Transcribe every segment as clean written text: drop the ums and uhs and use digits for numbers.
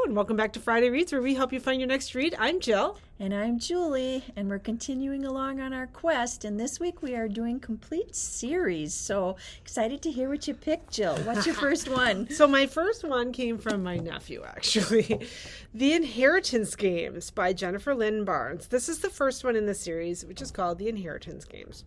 and welcome back to Friday Reads, where we help you find your next read. I'm Jill. And I'm Julie, and we're continuing along on our quest, and this week we are doing complete series, so excited to hear what you picked, Jill. What's your first one? So my first one came from my nephew, actually. The Inheritance Games by Jennifer Lynn Barnes. This is the first one in the series, which is called The Inheritance Games.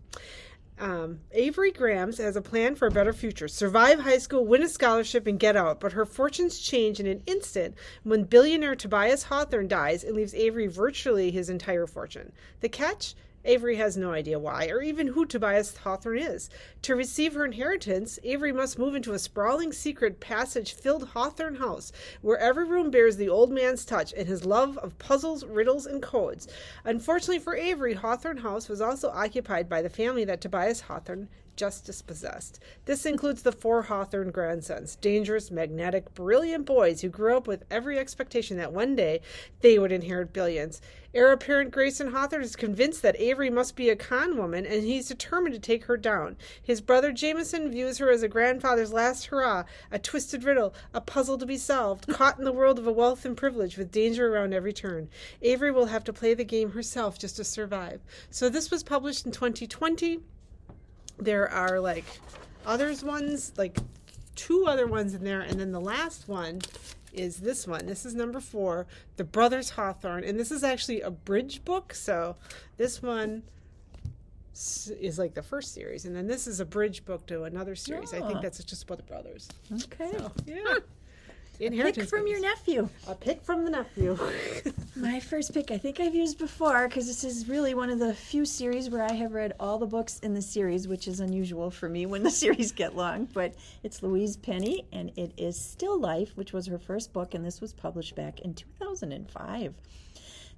Avery Grams has a plan for a better future. Survive high school, win a scholarship, and get out. But her fortunes change in an instant when billionaire Tobias Hawthorne dies and leaves Avery virtually his entire fortune. The catch? Avery has no idea why, or even who Tobias Hawthorne is. To receive her inheritance, Avery must move into a sprawling secret passage-filled Hawthorne house, where every room bears the old man's touch and his love of puzzles, riddles, and codes. Unfortunately for Avery, Hawthorne House was also occupied by the family that Tobias Hawthorne just dispossessed. This includes the 4 Hawthorne grandsons, dangerous, magnetic, brilliant boys who grew up with every expectation that one day they would inherit billions. Heir apparent Grayson Hawthorne is convinced that Avery must be a con woman, and he's determined to take her down. His brother Jameson views her as a grandfather's last hurrah, a twisted riddle, a puzzle to be solved, caught in the world of a wealth and privilege with danger around every turn. Avery will have to play the game herself just to survive. So this was published in 2020. There are others ones, 2 other ones in there, and then the last one is this one. This is number 4, The Brothers Hawthorne, and this is actually a bridge book, so this one is like the first series, and then this is a bridge book to another series. I think that's just about the brothers. Okay. So, yeah. A pick from your nephew. A pick from the nephew. My first pick, I think I've used before, because this is really one of the few series where I have read all the books in the series, which is unusual for me when the series get long, but it's Louise Penny, and it is Still Life, which was her first book, and this was published back in 2005.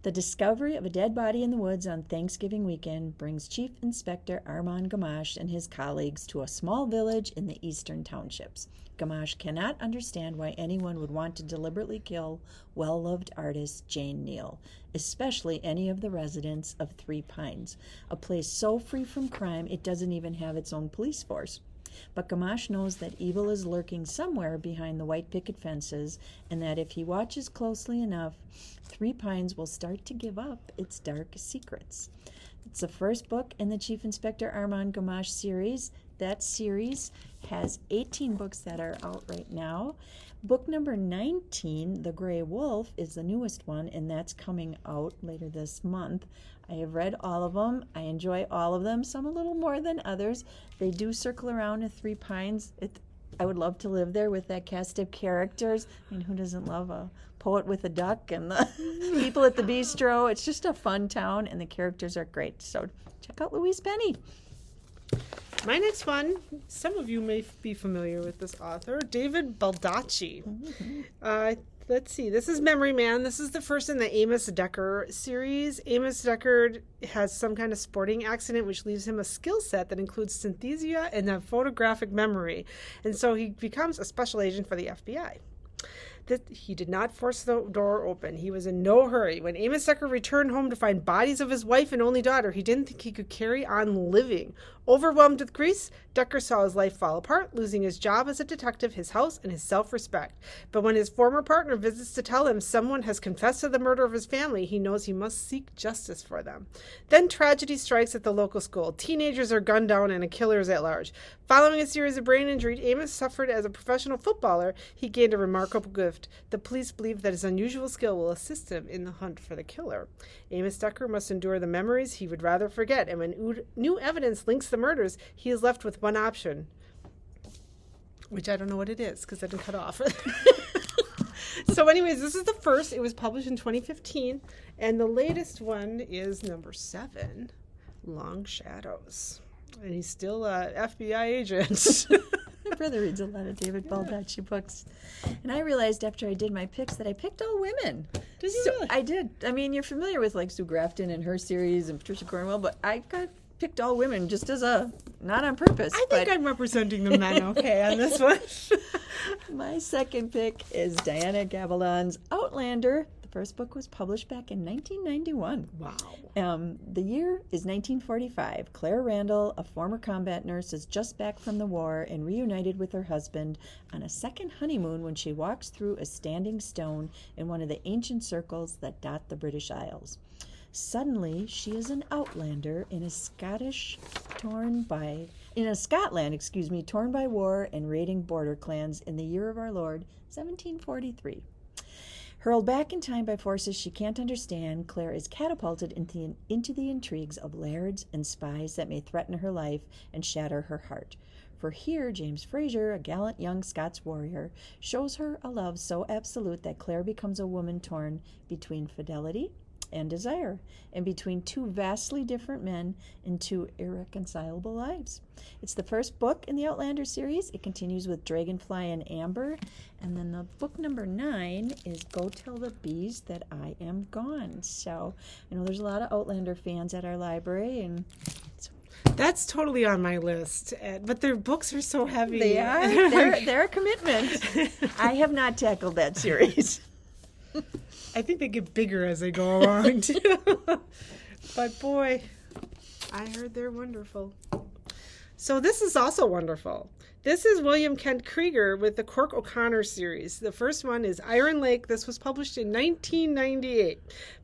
The discovery of a dead body in the woods on Thanksgiving weekend brings Chief Inspector Armand Gamache and his colleagues to a small village in the eastern townships. Gamache cannot understand why anyone would want to deliberately kill well-loved artist Jane Neal, especially any of the residents of Three Pines, a place so free from crime it doesn't even have its own police force. But Gamache knows that evil is lurking somewhere behind the white picket fences, and that if he watches closely enough, Three Pines will start to give up its dark secrets. It's the first book in the Chief Inspector Armand Gamache series. That series has 18 books that are out right now. Book number 19, The Gray Wolf, is the newest one, and that's coming out later this month. I have read all of them. I enjoy all of them, some a little more than others. They do circle around to Three Pines. I would love to live there with that cast of characters. I mean, who doesn't love a poet with a duck and the people at the bistro? It's just a fun town, and the characters are great. So check out Louise Penny. My next one, some of you may be familiar with this author, David Baldacci. Mm-hmm. Let's see, this is Memory Man. This is the first in the Amos Decker series. Amos Decker has some kind of sporting accident which leaves him a skill set that includes synesthesia and a photographic memory. And so he becomes a special agent for the FBI. He did not force the door open. He was in no hurry. When Amos Decker returned home to find bodies of his wife and only daughter, he didn't think he could carry on living. Overwhelmed with grief, Decker saw his life fall apart, losing his job as a detective, his house, and his self-respect. But when his former partner visits to tell him someone has confessed to the murder of his family, he knows he must seek justice for them. Then tragedy strikes at the local school. Teenagers are gunned down and a killer is at large. Following a series of brain injuries Amos suffered as a professional footballer, he gained a remarkable gift. The police believe that his unusual skill will assist him in the hunt for the killer. Amos Decker must endure the memories he would rather forget, and when new evidence links the murders, he is left with one option, which I don't know what it is because I didn't cut off. So anyways, this is the first. It was published in 2015, and the latest one is number 7, Long Shadows. And he's still an FBI agent. My brother reads a lot of David Baldacci books. And I realized after I did my picks that I picked all women. Did you really? I did. I mean, you're familiar with Sue Grafton and her series and Patricia Cornwell, but I picked all women just as not on purpose. I think I'm representing the men okay on this one. My second pick is Diana Gabaldon's Outlander, the First book was published back in 1991. Wow. The year is 1945. Claire Randall, a former combat nurse, is just back from the war and reunited with her husband on a second honeymoon when she walks through a standing stone in one of the ancient circles that dot the British Isles. Suddenly, she is an outlander in a Scotland, torn by war and raiding border clans in the year of our Lord, 1743. Hurled back in time by forces she can't understand, Claire is catapulted into the intrigues of lairds and spies that may threaten her life and shatter her heart. For here, James Fraser, a gallant young Scots warrior, shows her a love so absolute that Claire becomes a woman torn between fidelity and desire, and between two vastly different men in two irreconcilable lives. It's the first book in the Outlander series. It continues with Dragonfly and Amber, and then the book number 9 is Go Tell the Bees That I Am Gone. So I know there's a lot of Outlander fans at our library, and that's totally on my list, but their books are so heavy. They are. They're a commitment. I have not tackled that series. I think they get bigger as they go along, too. But boy, I heard they're wonderful. So this is also wonderful. This is William Kent Krieger with the Cork O'Connor series. The first one is Iron Lake. This was published in 1998.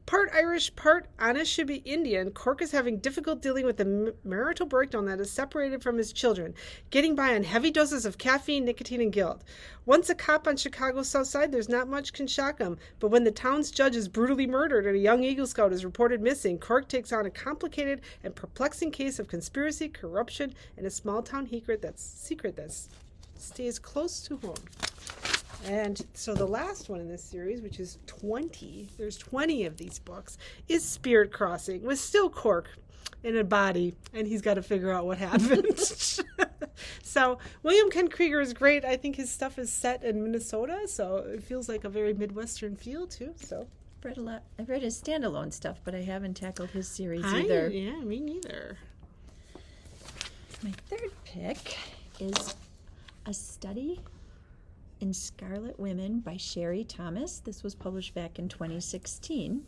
Part Irish, part Anishinaabe Indian, Cork is having difficult dealing with the marital breakdown that is separated from his children, getting by on heavy doses of caffeine, nicotine, and guilt. Once a cop on Chicago's south side, there's not much can shock him. But when the town's judge is brutally murdered and a young Eagle Scout is reported missing, Cork takes on a complicated and perplexing case of conspiracy, corruption, and a small-town secret that stays close to home. And so the last one in this series, which is 20, there's 20 of these books, is Spirit Crossing, with still Cork in a body, and he's got to figure out what happened. So William Kent Krieger is great. I think his stuff is set in Minnesota, so it feels like a very Midwestern feel, too. So I've read his standalone stuff, but I haven't tackled his series either. Yeah, me neither. My third pick is A Study in Scarlet Women by Sherry Thomas. This was published back in 2016.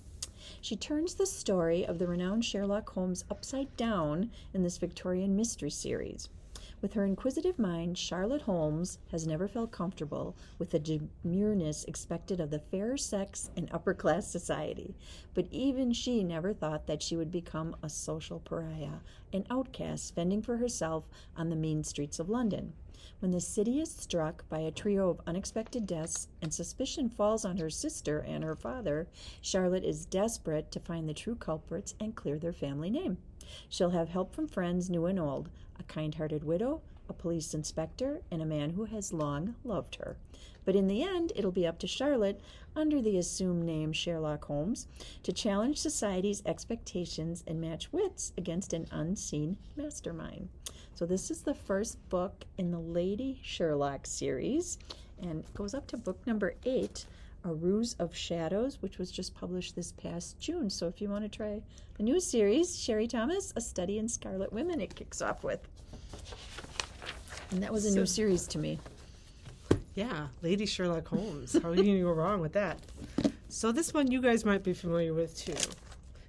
She turns the story of the renowned Sherlock Holmes upside down in this Victorian mystery series. With her inquisitive mind, Charlotte Holmes has never felt comfortable with the demureness expected of the fairer sex in upper-class society. But even she never thought that she would become a social pariah, an outcast fending for herself on the mean streets of London. When the city is struck by a trio of unexpected deaths and suspicion falls on her sister and her father, Charlotte is desperate to find the true culprits and clear their family name. She'll have help from friends new and old, a kind-hearted widow, a police inspector, and a man who has long loved her. But in the end, it'll be up to Charlotte, under the assumed name Sherlock Holmes, to challenge society's expectations and match wits against an unseen mastermind. So this is the first book in the Lady Sherlock series, and it goes up to book number 8, A Ruse of Shadows, which was just published this past June. So if you want to try the new series, Sherry Thomas, A Study in Scarlet Women, it kicks off with. And that was a new series to me. Yeah, Lady Sherlock Holmes. How can you go wrong with that? So this one you guys might be familiar with too.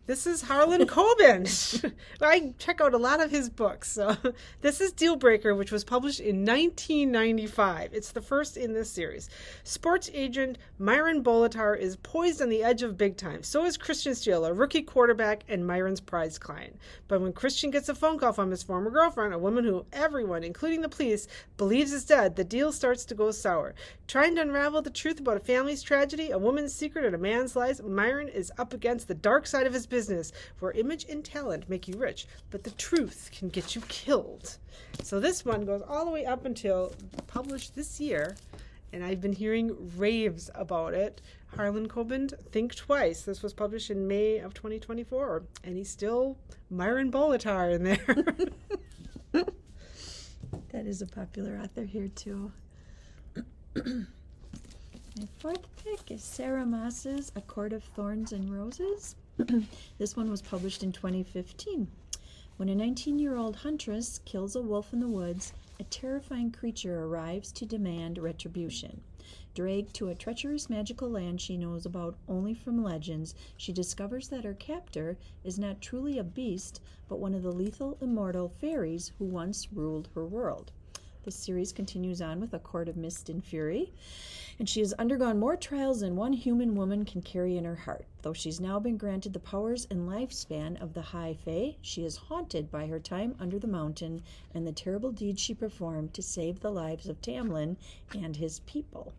This is Harlan Coben. I check out a lot of his books. So this is Deal Breaker, which was published in 1995. It's the first in this series. Sports agent Myron Bolitar is poised on the edge of big time. So is Christian Steele, a rookie quarterback and Myron's prized client. But when Christian gets a phone call from his former girlfriend, a woman who everyone, including the police, believes is dead, the deal starts to go sour. Trying to unravel the truth about a family's tragedy, a woman's secret, and a man's lies, Myron is up against the dark side of his business, where image and talent make you rich, but the truth can get you killed. So this one goes all the way up until published this year, and I've been hearing raves about it. Harlan Coben, Think Twice. This was published in May of 2024, and he's still Myron Bolitar in there. That is a popular author here, too. My fourth pick is Sarah Moss's A Court of Thorns and Roses. This one was published in 2015. When a 19-year-old huntress kills a wolf in the woods, a terrifying creature arrives to demand retribution. Dragged to a treacherous magical land she knows about only from legends, she discovers that her captor is not truly a beast, but one of the lethal, immortal fairies who once ruled her world. The series continues on with a court of mist and fury, and she has undergone more trials than one human woman can carry in her heart. Though she's now been granted the powers and lifespan of the High Fae, she is haunted by her time under the mountain and the terrible deeds she performed to save the lives of Tamlin and his people.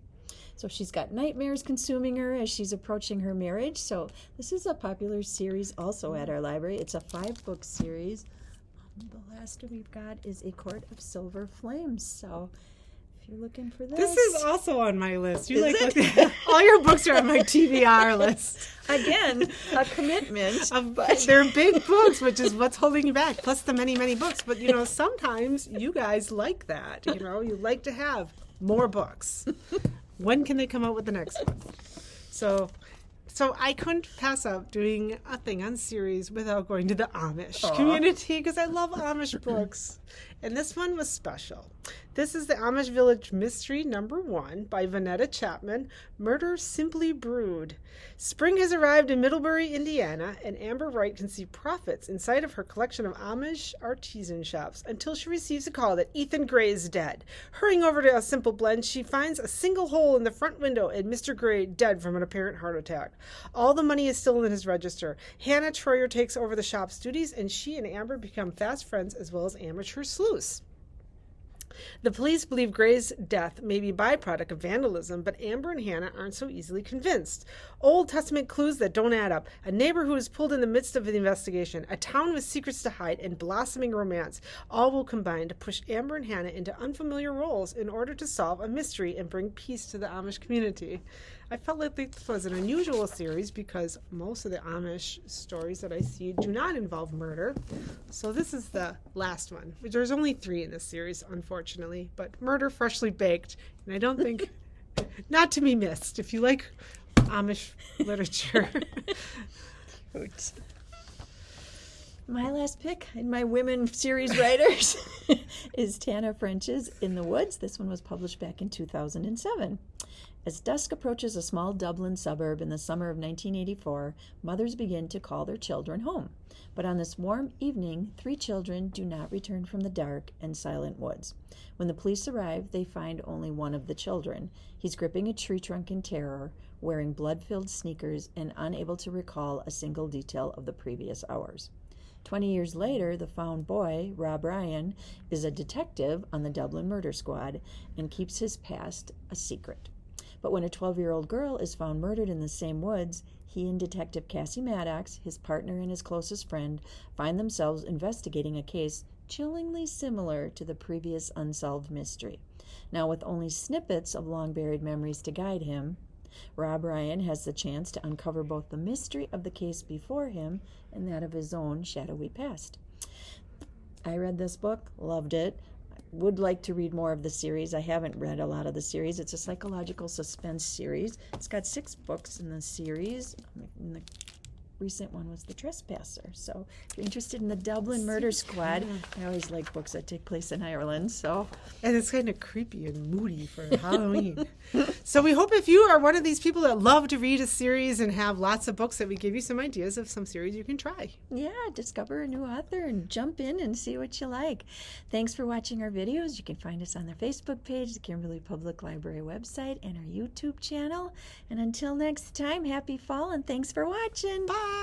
So she's got nightmares consuming her as she's approaching her marriage. So this is a popular series also at our library. It's a 5-book series. The last we've got is A Court of Silver Flames. So if you're looking for this is also on my list. You all your books are on my TBR list. Again, a commitment. But they're big books, which is what's holding you back. Plus the many, many books. But sometimes you guys like that. You like to have more books. When can they come out with the next one? So I couldn't pass up doing a thing on series without going to the Amish community, because I love Amish books. And this one was special. This is the Amish Village Mystery #1 by Vanetta Chapman, Murder Simply Brewed. Spring has arrived in Middlebury, Indiana, and Amber Wright can see profits inside of her collection of Amish artisan shops until she receives a call that Ethan Gray is dead. Hurrying over to a Simple Blend, she finds a single hole in the front window and Mr. Gray dead from an apparent heart attack. All the money is still in his register. Hannah Troyer takes over the shop's duties, and she and Amber become fast friends as well as amateur sleuths. The police believe Gray's death may be a byproduct of vandalism, but Amber and Hannah aren't so easily convinced. Old Testament clues that don't add up, a neighbor who is pulled in the midst of the investigation, a town with secrets to hide, and blossoming romance all will combine to push Amber and Hannah into unfamiliar roles in order to solve a mystery and bring peace to the Amish community. I felt like this was an unusual series because most of the Amish stories that I see do not involve murder. So this is the last one. There's only 3 in this series, unfortunately, but murder freshly baked. And I don't think, not to be missed, if you like Amish literature. My last pick in my women series writers is Tana French's In the Woods. This one was published back in 2007. As dusk approaches a small Dublin suburb in the summer of 1984, mothers begin to call their children home. But on this warm evening, 3 children do not return from the dark and silent woods. When the police arrive, they find only one of the children. He's gripping a tree trunk in terror, wearing blood-filled sneakers, and unable to recall a single detail of the previous hours. 20 years later, the found boy, Rob Ryan, is a detective on the Dublin Murder Squad and keeps his past a secret. But when a 12-year-old girl is found murdered in the same woods, he and Detective Cassie Maddox, his partner and his closest friend, find themselves investigating a case chillingly similar to the previous unsolved mystery. Now, with only snippets of long-buried memories to guide him, Rob Ryan has the chance to uncover both the mystery of the case before him and that of his own shadowy past. I read this book, loved it. Would like to read more of the series. I haven't read a lot of the series. It's a psychological suspense series. It's got 6 books in the series. And the recent one was The Trespasser. So if you're interested in the Dublin Murder Squad, I always like books that take place in Ireland. And it's kind of creepy and moody for Halloween. So we hope if you are one of these people that love to read a series and have lots of books, that we give you some ideas of some series you can try. Yeah, discover a new author and jump in and see what you like. Thanks for watching our videos. You can find us on the Facebook page, the Kimberly Public Library website, and our YouTube channel. And until next time, happy fall and thanks for watching. Bye.